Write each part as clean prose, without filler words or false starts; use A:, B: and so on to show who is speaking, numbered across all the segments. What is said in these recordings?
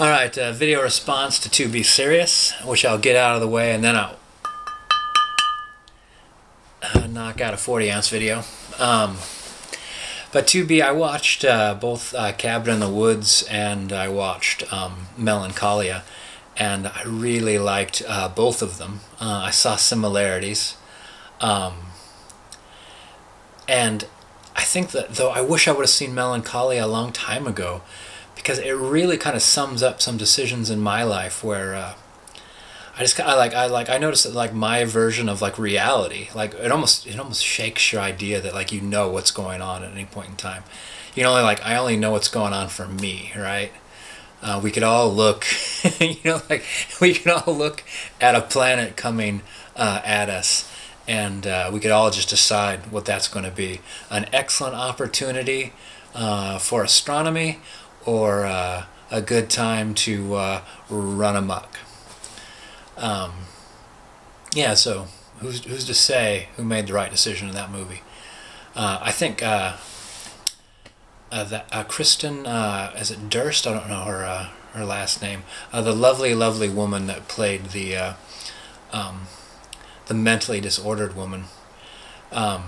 A: Alright, video response to 2bsirius, which I'll get out of the way and then I'll knock out a 40-ounce video. But 2B, I watched both Cabin in the Woods and I watched Melancholia, and I really liked both of them. I saw similarities. And I think that, though, I wish I would have seen Melancholia a long time ago, because it really kind of sums up some decisions in my life where I noticed that, like, my version of, like, reality, like, it almost shakes your idea that, like, you know what's going on at any point in time. You know, like, I only know what's going on for me, right? We could all look, you know, like, we could all look at a planet coming at us, and we could all just decide what that's going to be. An excellent opportunity for astronomy, or a good time to run amok. Yeah, so who's to say who made the right decision in that movie? I think that Kristen, is it Durst? I don't know her last name. The lovely woman that played the mentally disordered woman. I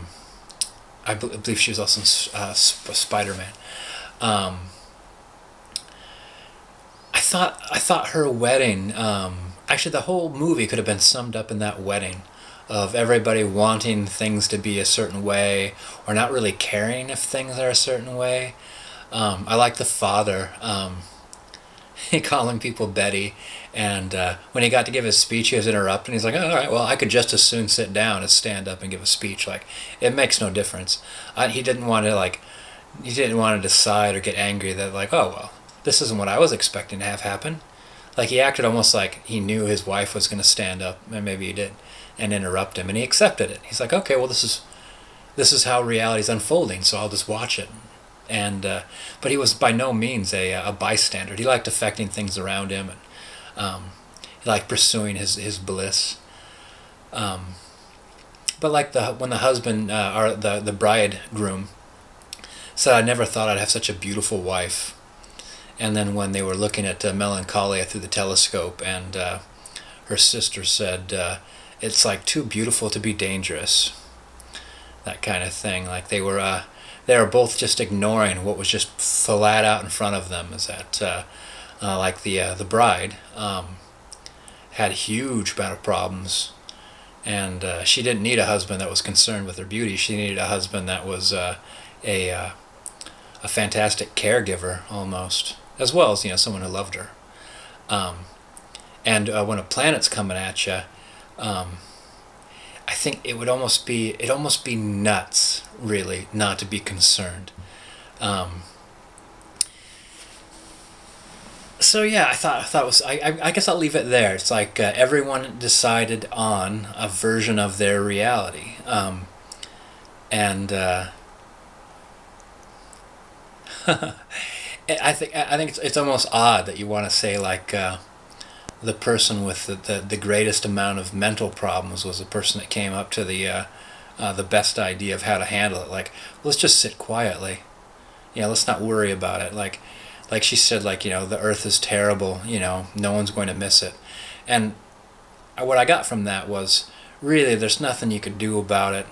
A: believe she was also in Spider-Man. I thought her wedding, actually the whole movie could have been summed up in that wedding, of everybody wanting things to be a certain way or not really caring if things are a certain way. I like the father calling people Betty, and when he got to give his speech he was interrupted and he's like, oh, all right, well, I could just as soon sit down as stand up and give a speech. Like, it makes no difference. He didn't want to decide or get angry that, like, oh, well, this isn't what I was expecting to have happen. Like, he acted almost like he knew his wife was going to stand up, and maybe he did, and interrupt him, and he accepted it. He's like, okay, well, this is how reality's unfolding, so I'll just watch it. And but he was by no means a bystander. He liked affecting things around him, and he liked pursuing his bliss. But like when the husband or the bridegroom said, I never thought I'd have such a beautiful wife. And then when they were looking at Melancholia through the telescope, and her sister said, it's like too beautiful to be dangerous. That kind of thing. Like, they were both just ignoring what was just flat out in front of them. Is that like the bride had a huge amount of problems, and she didn't need a husband that was concerned with her beauty. She needed a husband that was a fantastic caregiver, almost, as well as, you know, someone who loved her. And when a planet's coming at you, I think it'd almost be nuts, really, not to be concerned. So yeah, I guess I'll leave it there. It's like everyone decided on a version of their reality, and I think it's almost odd that you want to say, like, the person with the greatest amount of mental problems was the person that came up to the best idea of how to handle it. Like, let's just sit quietly. You know, let's not worry about it. Like she said, like, you know, the earth is terrible, you know, no one's going to miss it. And what I got from that was, really, there's nothing you could do about it.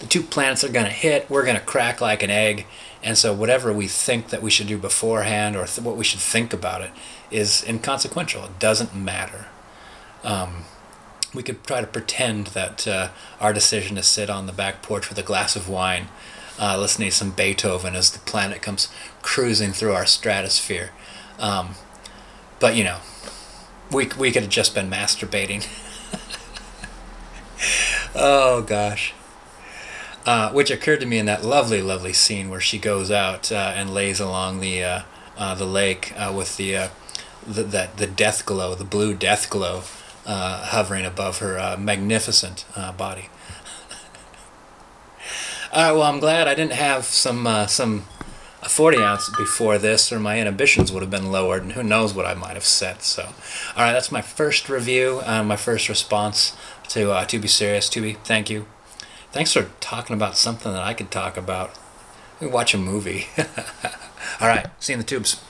A: The two planets are going to hit, we're going to crack like an egg, and so whatever we think that we should do beforehand, or what we should think about it, is inconsequential. It doesn't matter. We could try to pretend that our decision to sit on the back porch with a glass of wine, listening to some Beethoven as the planet comes cruising through our stratosphere. But, you know, we could have just been masturbating. Oh, gosh. Which occurred to me in that lovely scene where she goes out and lays along the lake with the death glow, the blue death glow, hovering above her magnificent body. All right, well, I'm glad I didn't have some 40-ounce before this, or my inhibitions would have been lowered, and who knows what I might have said. So, all right, that's my first review, my first response to 2bsirius. 2B, thank you. Thanks for talking about something that I could talk about. We watch a movie. All right, see you in the tubes.